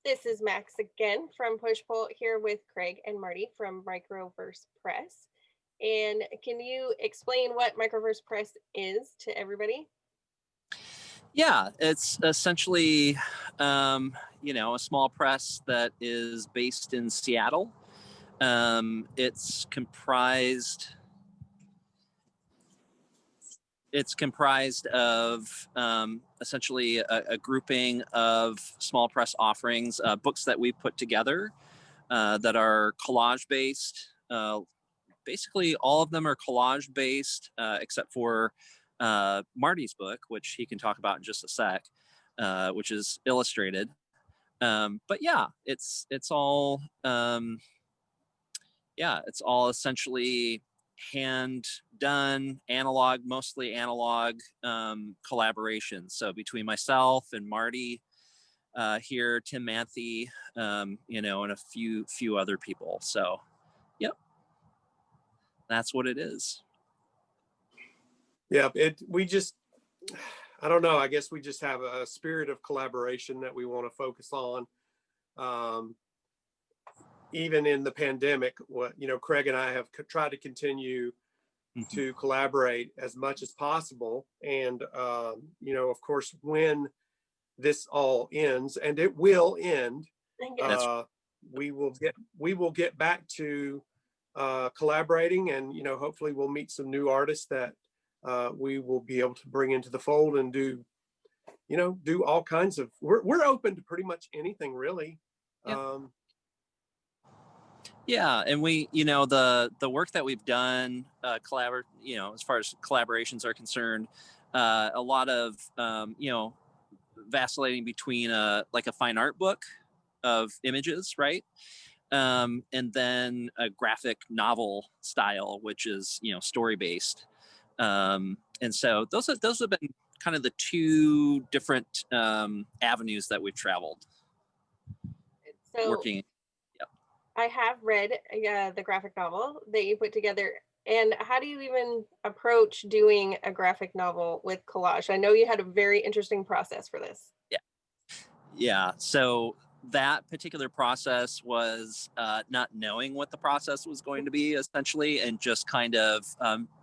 This is Max again from Push Pull here with Craig and Marty from Microverse Press. And can you explain what Microverse Press is to everybody? Yeah, it's essentially, a small press that is based in Seattle. It's comprised. It's comprised of essentially a grouping of small press offerings, books that we put together that are collage based. Basically, all of them are collage based, except for Marty's book, which he can talk about in just a sec, which is illustrated. But yeah, it's all essentially hand done, analog, mostly analog collaboration. So between myself and Marty here, Tim Manthe, and a few other people. So, yep, that's what it is. Yeah, I don't know. I guess we just have a spirit of collaboration that we want to focus on. Even in the pandemic, Craig and I have tried to continue to collaborate as much as possible. And, of course, when this all ends, and it will end, we will get back to collaborating, and, hopefully we'll meet some new artists that we will be able to bring into the fold and do all kinds of, we're open to pretty much anything, really. Yep. Yeah, and we, the work that we've done, as far as collaborations are concerned, a lot of, vacillating between a fine art book of images, right? And then a graphic novel style, which is, story based. And so those have been kind of the two different avenues that we've traveled. So working. I have read the graphic novel that you put together. And how do you even approach doing a graphic novel with collage? I know you had a very interesting process for this. Yeah. So that particular process was not knowing what the process was going to be, essentially, and just kind of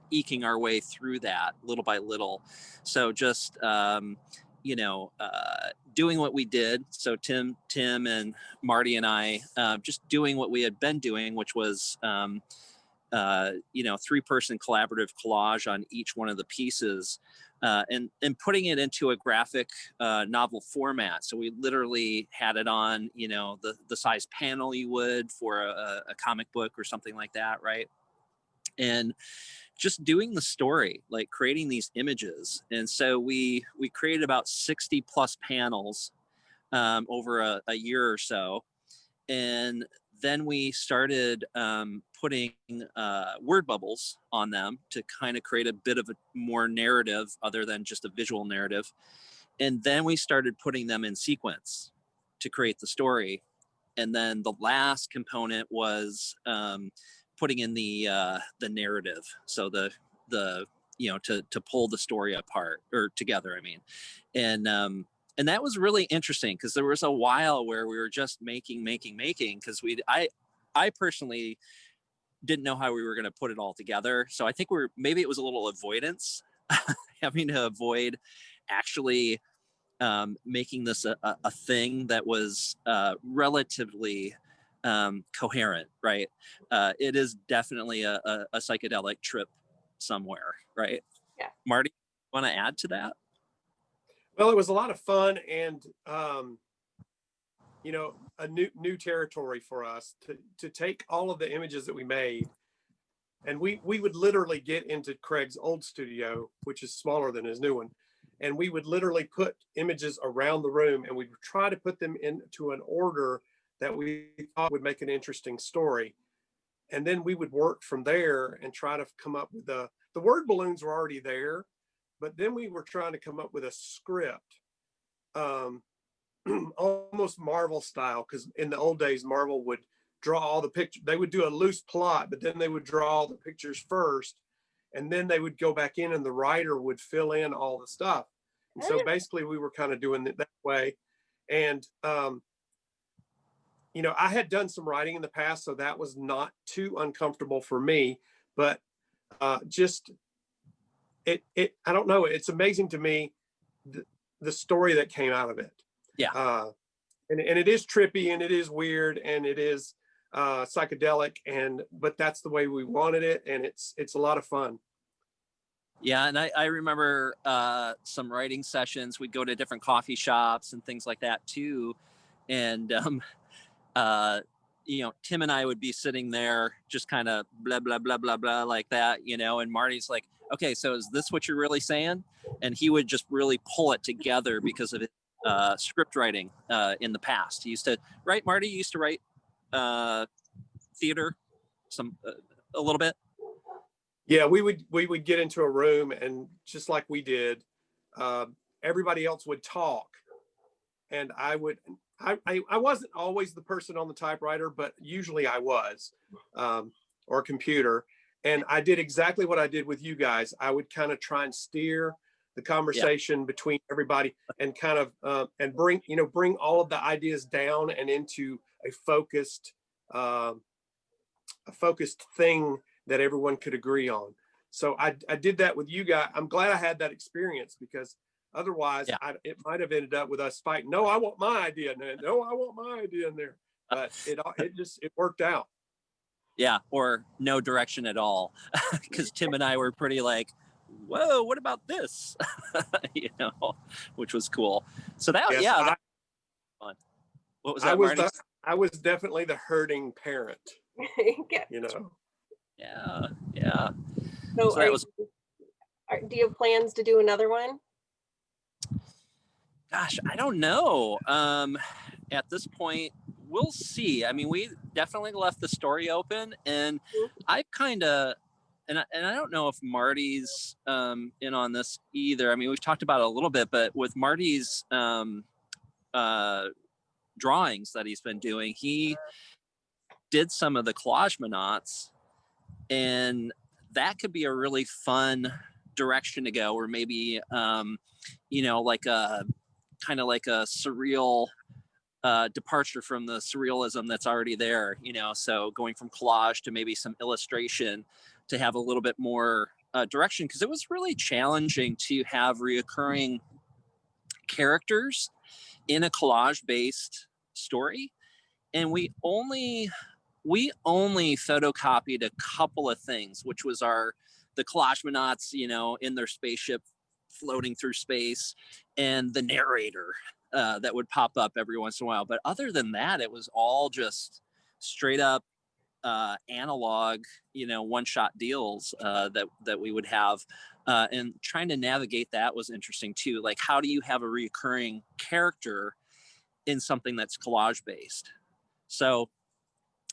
eking our way through that little by little. So just doing what we did. So Tim and Marty and I just doing what we had been doing, which was 3-person collaborative collage on each one of the pieces, and putting it into a graphic novel format. So we literally had it on the size panel you would for a comic book or something like that, right? And just doing the story, like creating these images. And so we created about 60 plus panels over a year or so. And then we started putting word bubbles on them to kind of create a bit of a more narrative other than just a visual narrative. And then we started putting them in sequence to create the story. And then the last component was putting in the narrative. So the to pull the story apart or together, I mean. And that was really interesting because there was a while where we were just making because I personally didn't know how we were going to put it all together. So I think maybe it was a little avoidance, having to avoid actually making this a thing that was relatively coherent, right? It is definitely a psychedelic trip somewhere, right? Yeah. Marty, want to add to that? Well, it was a lot of fun and, a new territory for us to take all of the images that we made. And we would literally get into Craig's old studio, which is smaller than his new one. And we would literally put images around the room and we'd try to put them into an order that we thought would make an interesting story. And then we would work from there and try to come up with the word balloons were already there. But then we were trying to come up with a script, almost Marvel style, because in the old days, Marvel would draw all the pictures. They would do a loose plot, but then they would draw all the pictures first, and then they would go back in and the writer would fill in all the stuff. And so basically we were kind of doing it that way. And you know, I had done some writing in the past, so that was not too uncomfortable for me, but just I don't know. It's amazing to me, the story that came out of it. Yeah. And it is trippy and it is weird and it is psychedelic, but that's the way we wanted it, and it's a lot of fun. Yeah, and I remember some writing sessions. We'd go to different coffee shops and things like that too, and you know, Tim and I would be sitting there just kind of blah blah blah blah blah like that, you know, and Marty's like, okay, so is this what you're really saying? And he would just really pull it together because of his script writing in the past. He used to write, Marty used to write theater a little bit. Yeah, we would get into a room, and just like we did, everybody else would talk, and I wasn't always the person on the typewriter, but usually I was, or computer. And I did exactly what I did with you guys. I would kind of try and steer the conversation between everybody, and kind of and bring all of the ideas down and into a focused thing that everyone could agree on. So I did that with you guys. I'm glad I had that experience, because otherwise it might have ended up with us fighting. No, I want my idea in there. No, I want my idea in there. But it worked out. Yeah. Or no direction at all. Because Tim and I were pretty like, whoa, what about this? You know, which was cool. So that, yes, that was fun. What was that, Marty? I was definitely the hurting parent. You know. Yeah. So that was. Do you have plans to do another one? Gosh, I don't know. At this point, we'll see. I mean, we definitely left the story open, and I've kind of, and I don't know if Marty's in on this either. I mean, we've talked about it a little bit, but with Marty's drawings that he's been doing, he did some of the collage monauts, and that could be a really fun direction to go, or maybe you know, like a kind of like a surreal departure from the surrealism that's already there, you know. So going from collage to maybe some illustration to have a little bit more direction, because it was really challenging to have reoccurring characters in a collage based story, and we only photocopied a couple of things, which was the collage monauts, you know, in their spaceship floating through space, and the narrator that would pop up every once in a while. But other than that, it was all just straight up analog, you know, one-shot deals that we would have, and trying to navigate that was interesting too. Like, how do you have a recurring character in something that's collage based? So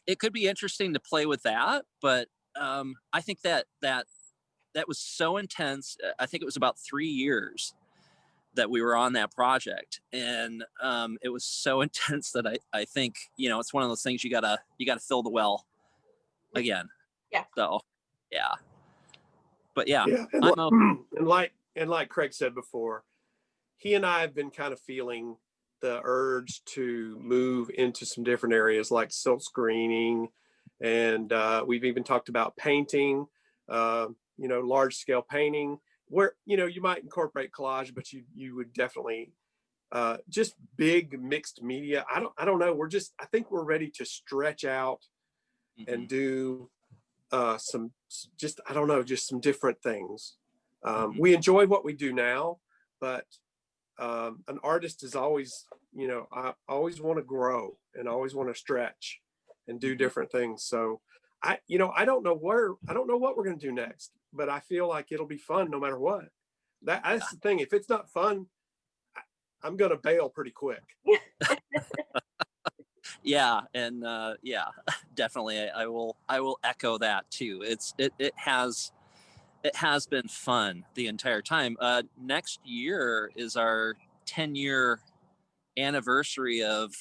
it could be interesting to play with that, but I think that was so intense. I think it was about 3 years that we were on that project, and it was so intense that I think, you know, it's one of those things you gotta fill the well again. Yeah. So yeah, but yeah. And like Craig said before, he and I have been kind of feeling the urge to move into some different areas like silk screening, and we've even talked about painting, you know, large scale painting, where, you know, you might incorporate collage, but you would definitely just big mixed media. I don't know. I think we're ready to stretch out and do some different things. We enjoy what we do now, but an artist is always, you know, I always want to grow and always want to stretch and do different things. So I don't know what we're going to do next, but I feel like it'll be fun no matter what. That's the thing. If it's not fun, I'm going to bail pretty quick. Yeah. And yeah, definitely. I will echo that too. It has been fun the entire time. Next year is our 10-year anniversary of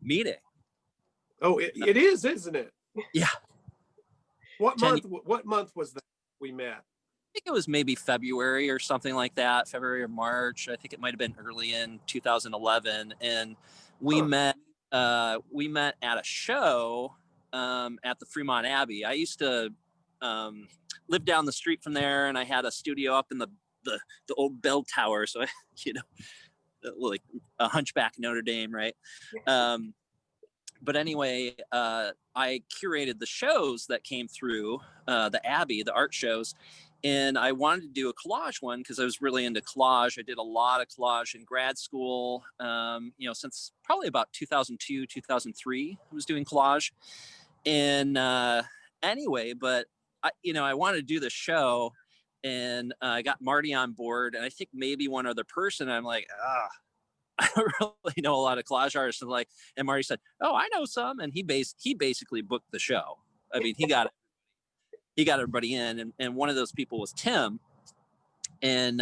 meeting. Oh, it is, isn't it? Yeah. What month was that we met? I think it was maybe February or something like that, February or March. I think it might have been early in 2011. And we met we met at a show at the Fremont Abbey. I used to live down the street from there, and I had a studio up in the old bell tower. So I, like a Hunchback Notre Dame, right? But anyway, I curated the shows that came through the Abbey, the art shows, and I wanted to do a collage one because I was really into collage. I did a lot of collage in grad school, since probably about 2002, 2003, I was doing collage. And anyway, but I wanted to do the show, and I got Marty on board, and I think maybe one other person. I'm like, I don't really know a lot of collage artists. And Marty said, "Oh, I know some," and he basically booked the show. I mean, he got everybody in, and one of those people was Tim, and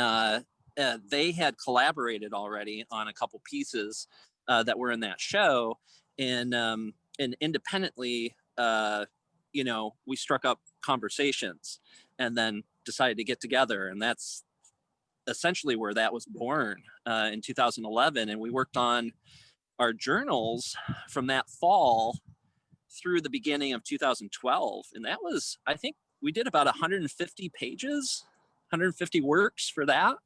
they had collaborated already on a couple pieces that were in that show, and independently, we struck up conversations, and then decided to get together, and that's essentially where that was born in 2011. And we worked on our journals from that fall through the beginning of 2012. And that was, I think we did about 150 pages, 150 works for that.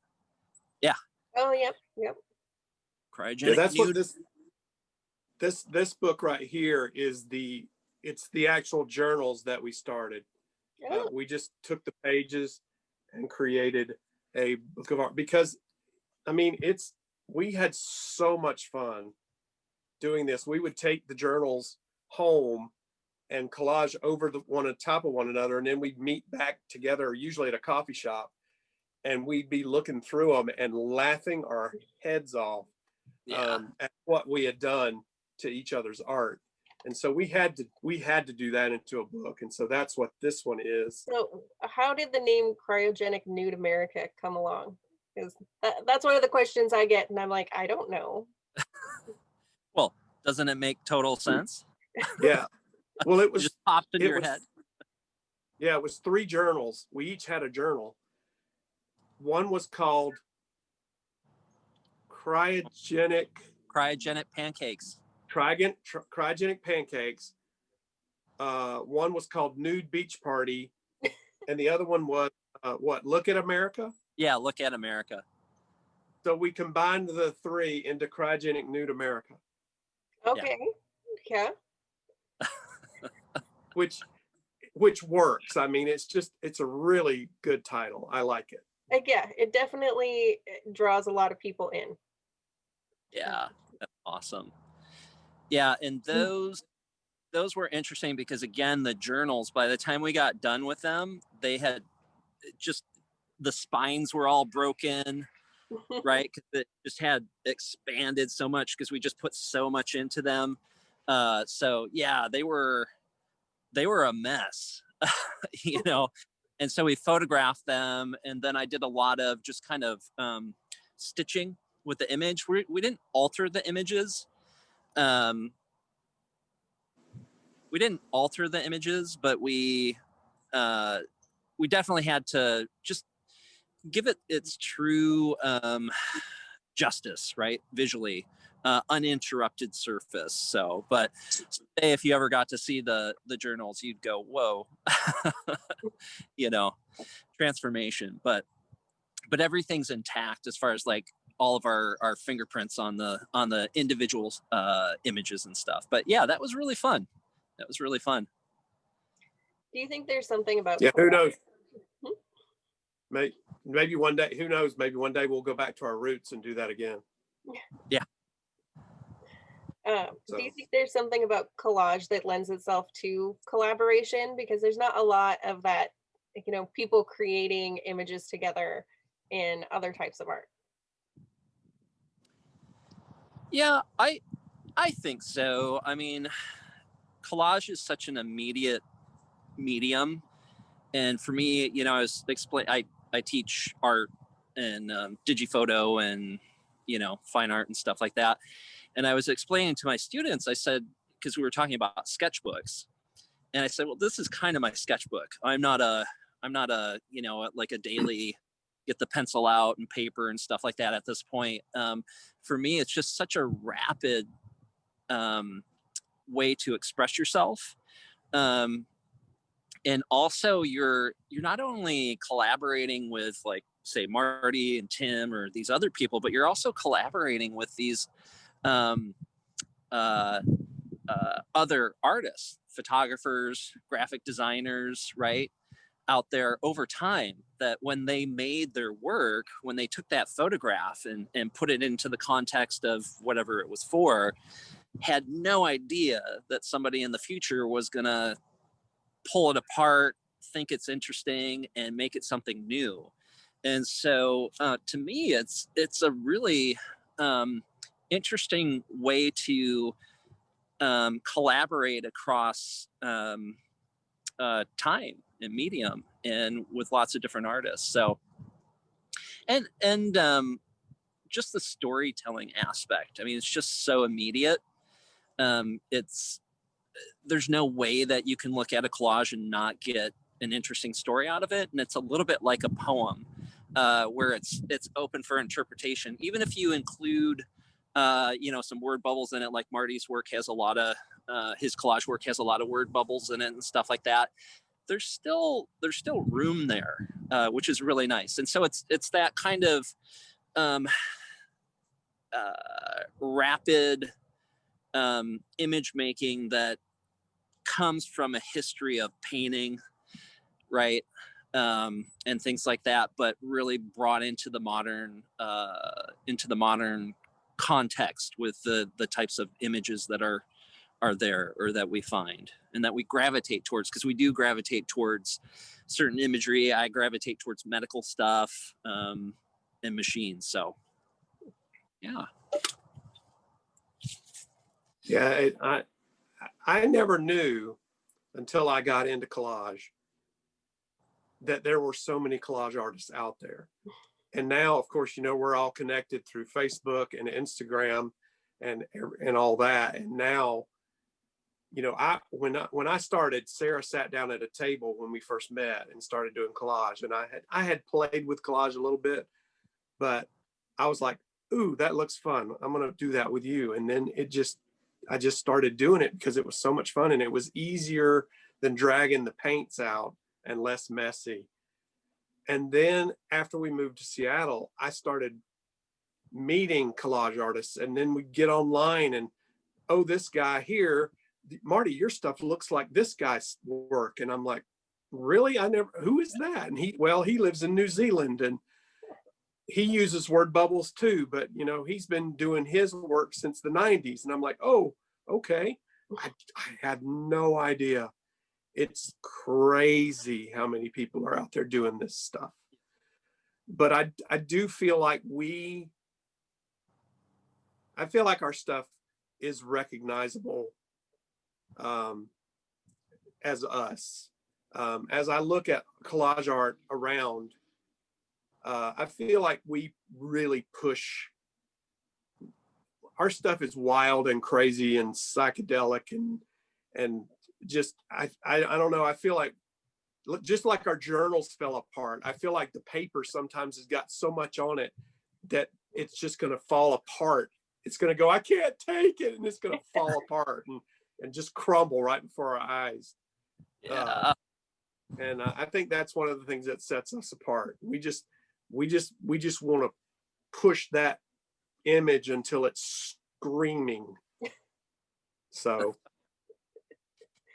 Yeah. Oh, yep. Cryogenic. Yeah, that's Nude. what this book right here is. It's the actual journals that we started. We just took the pages and created a book of art, because I mean, we had so much fun doing this. We would take the journals home and collage over one on top of one another, and then we'd meet back together, usually at a coffee shop, and we'd be looking through them and laughing our heads off at what we had done to each other's art. And so we had to do that into a book. And so that's what this one is. So how did the name Cryogenic Nude America come along? Because that's one of the questions I get, and I'm like, I don't know. Well, doesn't it make total sense? Yeah. Well, it was just popped in your head. Yeah, it was 3 journals. We each had a journal. One was called Cryogenic Pancakes. Cryogenic Pancakes. One was called Nude Beach Party, and the other one was Look at America? Yeah, Look at America. So we combined the 3 into Cryogenic Nude America. Okay. Yeah. Which works. I mean, it's a really good title. I like it. Yeah, it definitely draws a lot of people in. Yeah, that's awesome. Yeah, and those were interesting because, again, the journals, by the time we got done with them, they had just, the spines were all broken, right? Because it just had expanded so much because we just put so much into them. So yeah, they were a mess, and so we photographed them, and then I did a lot of just kind of stitching with the image. We didn't alter the images. But we definitely had to just give it its true justice, right? Visually, uninterrupted surface. So, but say if you ever got to see the journals, you'd go, whoa, transformation. But everything's intact as far as like all of our fingerprints on the individual images and stuff. But yeah, that was really fun. Do you think there's something about? Yeah, who knows? Maybe one day, who knows? Maybe one day we'll go back to our roots and do that again. Yeah. Do you think there's something about collage that lends itself to collaboration? Because there's not a lot of that, people creating images together in other types of art. Yeah, I think so. I mean, collage is such an immediate medium, and for me, I teach art and digiphoto and fine art and stuff like that. And I was explaining to my students, I said, because we were talking about sketchbooks, and I said, well, this is kind of my sketchbook. I'm not a like a daily get the pencil out and paper and stuff like that at this point. For me, it's just such a rapid way to express yourself. And also you're not only collaborating with, like, say, Marty and Tim or these other people, but you're also collaborating with these other artists, photographers, graphic designers, right, out there over time, that when they made their work, when they took that photograph and put it into the context of whatever it was for, had no idea that somebody in the future was gonna pull it apart, think it's interesting, and make it something new. And so to me, it's a really interesting way to collaborate across time and medium, and with lots of different artists. So and just the storytelling aspect, I mean, it's just so immediate. There's no way that you can look at a collage and not get an interesting story out of it. And it's a little bit like a poem, where it's open for interpretation. Even if you include, some word bubbles in it, like Marty's work has a lot of, his collage work has a lot of word bubbles in it and stuff like that. There's still room there, which is really nice. And so it's that kind of rapid image making that comes from a history of painting, right, and things like that, but really brought into the modern context with the types of images that are there, or that we find and that we gravitate towards, because we do gravitate towards certain imagery. I gravitate towards medical stuff and machines. So yeah. I never knew until I got into collage that there were so many collage artists out there. And now, of course, we're all connected through Facebook and Instagram and all that. And now, when I started, Sarah sat down at a table when we first met and started doing collage. And I had played with collage a little bit, but I was like, ooh, that looks fun. I'm going to do that with you. And then I just started doing it because it was so much fun, and it was easier than dragging the paints out and less messy. And then after we moved to Seattle, I started meeting collage artists, and then we get online and, oh, this guy here, Marty, your stuff looks like this guy's work. And I'm like, really? Who is that? And he lives in New Zealand, and he uses word bubbles too, but he's been doing his work since the 90s. And I'm like, oh, okay. I had no idea. It's crazy how many people are out there doing this stuff. But I do feel like I feel like our stuff is recognizable as us. As I look at collage art around, I feel like we really push. Our stuff is wild and crazy and psychedelic and just I don't know. I feel like just like our journals fell apart. I feel like the paper sometimes has got so much on it that it's just going to fall apart. It's going to go, I can't take it, and it's going to fall apart and just crumble right before our eyes. Yeah. And I think that's one of the things that sets us apart. We just want to push that image until it's screaming. So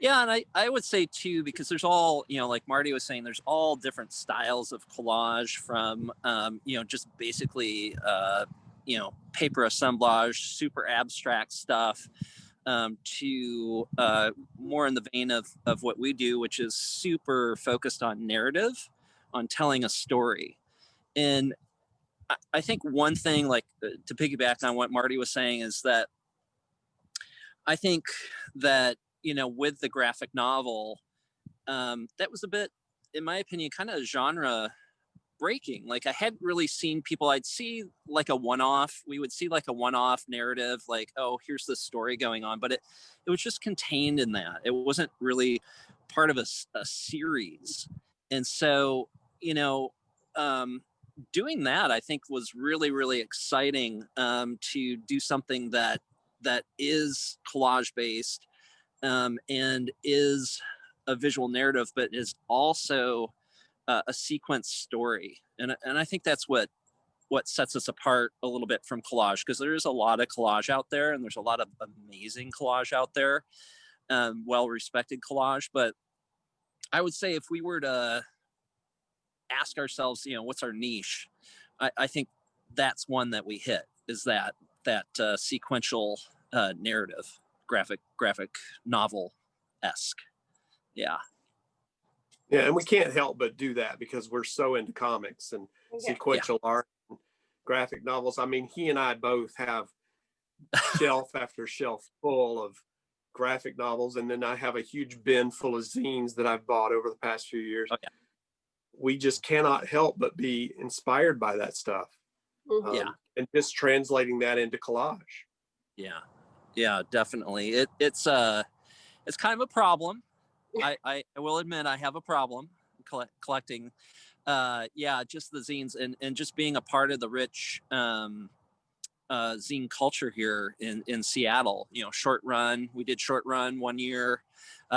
yeah, and I would say too, because there's all, like Marty was saying, there's all different styles of collage, from just basically paper assemblage, super abstract stuff, to more in the vein of what we do, which is super focused on narrative, on telling a story. And I think one thing, like, to piggyback on what Marty was saying, is that I think that, with the graphic novel, that was a bit, in my opinion, kind of genre breaking. Like, I hadn't really seen people, I'd see like a one-off, we would see like a one-off narrative, like, oh, here's this story going on, but it was just contained in that. It wasn't really part of a series. And so, doing that, I think, was really, really exciting, to do something that that is collage based, and is a visual narrative, but is also a sequence story. And I think that's what sets us apart a little bit from collage, because there is a lot of collage out there, and there's a lot of amazing collage out there, well-respected collage. But I would say if we were to ask ourselves, what's our niche, I think that's one that we hit, is that sequential narrative, graphic novel-esque. Yeah. Yeah, and we can't help but do that because we're so into comics and sequential art and graphic novels. I mean, he and I both have shelf after shelf full of graphic novels, and then I have a huge bin full of zines that I've bought over the past few years. Okay. We just cannot help but be inspired by that stuff. And just translating that into collage. Yeah, definitely. It's kind of a problem. I will admit I have a problem collecting just the zines and just being a part of the rich zine culture here in Seattle. Short Run, we did Short Run one year,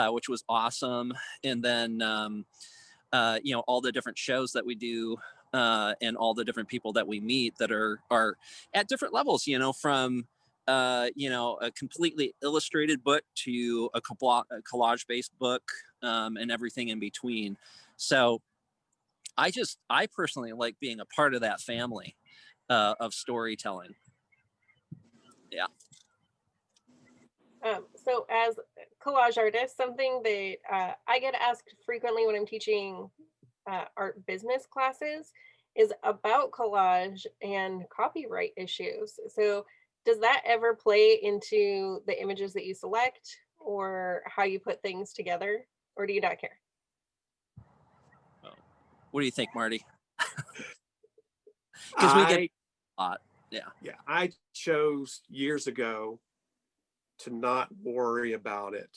which was awesome. And then all the different shows that we do, and all the different people that we meet that are at different levels, from a completely illustrated book to a collage-based book, and everything in between. So I personally like being a part of that family of storytelling. Yeah. So as collage artists, something that I get asked frequently when I'm teaching art business classes is about collage and copyright issues. So does that ever play into the images that you select or how you put things together, or do you not care? What do you think, Marty? Because we get a lot. Yeah, I chose years ago to not worry about it,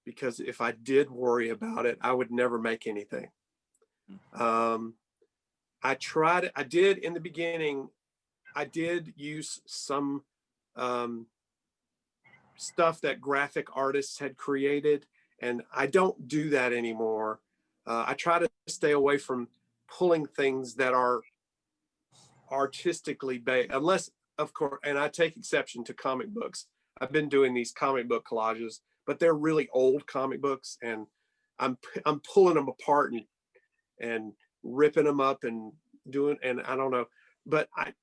because if I did worry about it, I would never make anything. I did in the beginning, I did use some stuff that graphic artists had created, and I don't do that anymore. I try to stay away from pulling things that are artistically based, unless, of course, and I take exception to comic books. I've been doing these comic book collages, but they're really old comic books, and I'm pulling them apart and ripping them up and doing, and I don't know, but I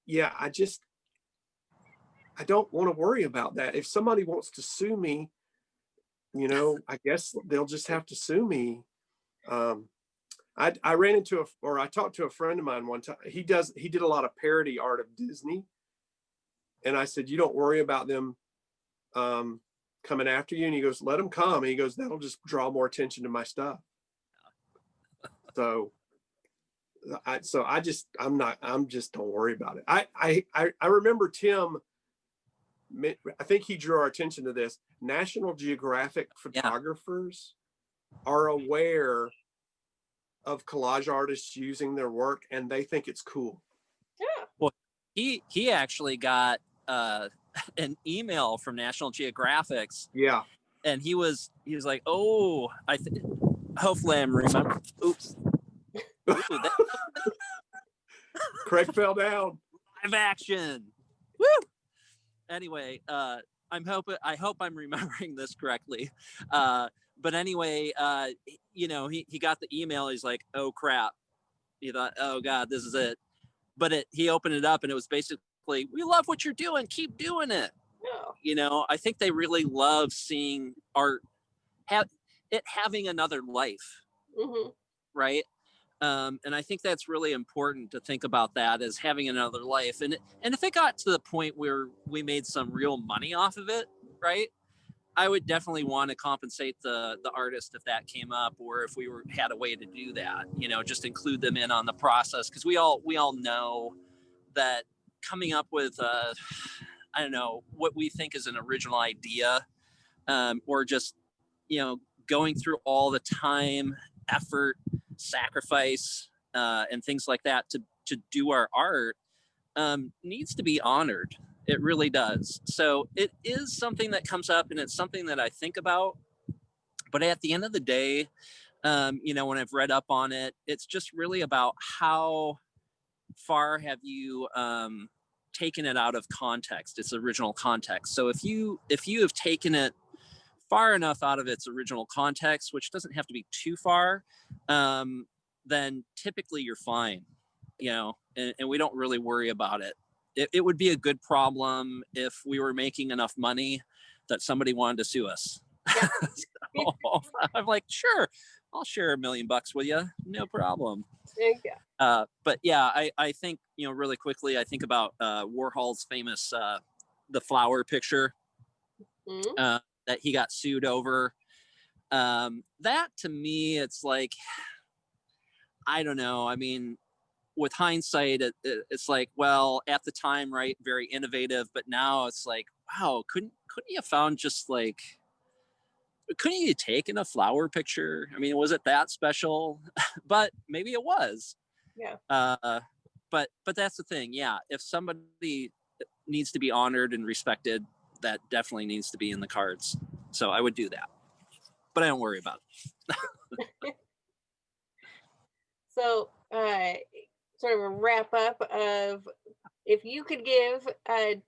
don't want to worry about that. If somebody wants to sue me, I guess they'll just have to sue me. I ran into I talked to a friend of mine one time. He did a lot of parody art of Disney. And I said, you don't worry about them coming after you? And he goes, let them come. And he goes, that'll just draw more attention to my stuff. So I'm just don't worry about it. I remember Tim, I think he drew our attention to this. National Geographic photographers are aware of collage artists using their work, and they think it's cool. Yeah. Well, he actually got an email from National Geographic. Yeah. And he was like, oh, hopefully I'm remembering. Oops. Ooh, Craig fell down. Live action. Woo! Anyway, I hope I'm remembering this correctly. But anyway, he got the email. He's like, oh crap. He thought, oh God, this is it. But he opened it up and it was basically, we love what you're doing. Keep doing it. Yeah. I think they really love seeing art having another life. Mm-hmm. Right. And I think that's really important to think about that as having another life. And if it got to the point where we made some real money off of it, right, I would definitely want to compensate the artist if that came up, or if we had a way to do that, just include them in on the process. Because we all know that coming up with I don't know, what we think is an original idea, or just going through all the time, effort, sacrifice, and things like that to do our art, needs to be honored. It really does. So it is something that comes up, and it's something that I think about. But at the end of the day, you know, when I've read up on it, it's just really about how far have you taken it out of context, its original context. So if you have taken it far enough out of its original context, which doesn't have to be too far, then typically you're fine, you know, and we don't really worry about it. It would be a good problem if we were making enough money that somebody wanted to sue us. Yeah. So I'm like, sure, I'll share $1 million with you, no problem. Yeah. But yeah, I think, you know, really quickly, I think about Warhol's famous the flower picture that he got sued over. That to me, it's like, I don't know. I mean, with hindsight, it's like, well, at the time, right, very innovative, but now it's like, wow, couldn't you have found just like, couldn't you taken a flower picture? I mean, was it that special? But maybe it was. Yeah. But that's the thing. Yeah, if somebody needs to be honored and respected, that definitely needs to be in the cards. So I would do that, but I don't worry about it. So, sort of a wrap up of, if you could give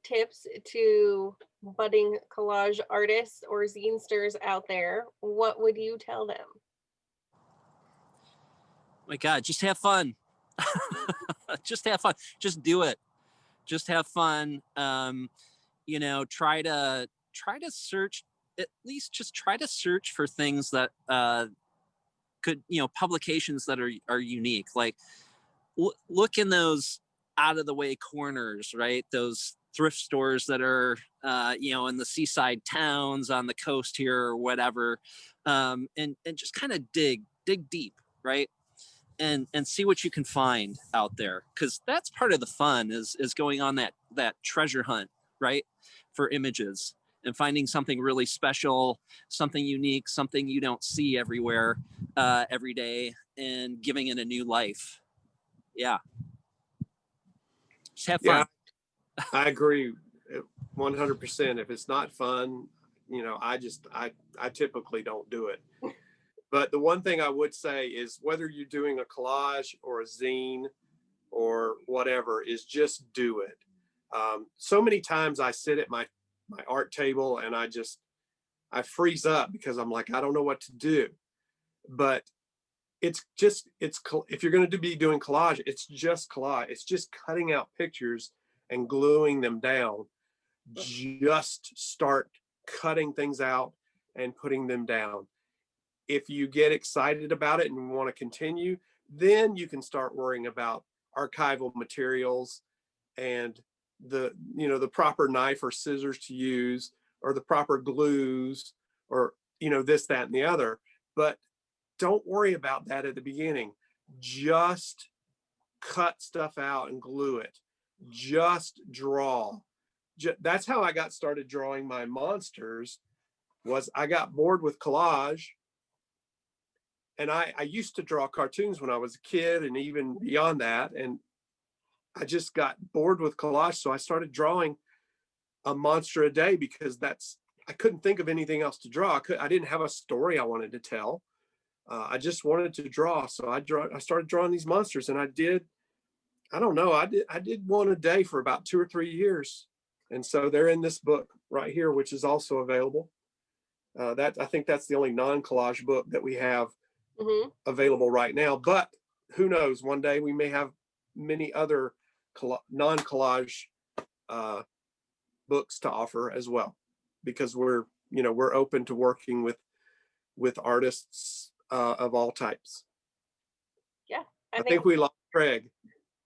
tips to budding collage artists or zinesters out there, what would you tell them? My God, just have fun. Just have fun. Just do it. Just have fun. You know, try to search, at least just try to search for things that could, you know, publications that are unique. Like look in those out of the way corners, right? Those thrift stores that are, you know, in the seaside towns on the coast here or whatever, and just kind of dig deep, right? And see what you can find out there, because that's part of the fun is going on that treasure hunt, right, for images and finding something really special, something unique, something you don't see everywhere every day, and giving it a new life. Yeah, just have fun. Yeah, I agree 100%. If it's not fun, you know, I typically don't do it. But the one thing I would say is, whether you're doing a collage or a zine or whatever, is just do it. So many times I sit at my art table and I freeze up because I'm like, I don't know what to do. But it's if you're going to be doing collage, it's just collage. It's just cutting out pictures and gluing them down. Just start cutting things out and putting them down. If you get excited about it and want to continue, then you can start worrying about archival materials and the proper knife or scissors to use, or the proper glues, or, you know, this, that, and the other. But don't worry about that at the beginning. Just cut stuff out and glue it. Just draw. That's how I got started drawing my monsters. Was I got bored with collage. And I used to draw cartoons when I was a kid and even beyond that. And I just got bored with collage. So I started drawing a monster a day, because I couldn't think of anything else to draw. I didn't have a story I wanted to tell. I just wanted to draw. So I started drawing these monsters, and I did one a day for about 2 or 3 years. And so they're in this book right here, which is also available. I think that's the only non-collage book that we have available right now. But who knows? One day we may have many other non-collage books to offer as well, because we're open to working with artists of all types. Yeah, I think we lost Craig.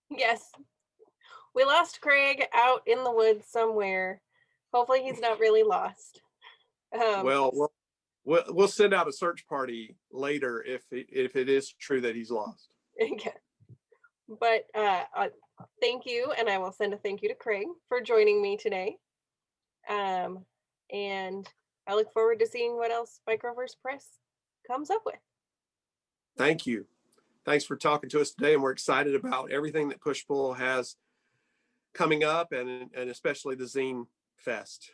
Yes, we lost Craig out in the woods somewhere. Hopefully he's not really lost. Well, we'll send out a search party later if it is true that he's lost. Yeah. But thank you, and I will send a thank you to Craig for joining me today. And I look forward to seeing what else Microverse Press comes up with. Thank you. Thanks for talking to us today, and we're excited about everything that Push Pull has coming up, and especially the Zine Fest.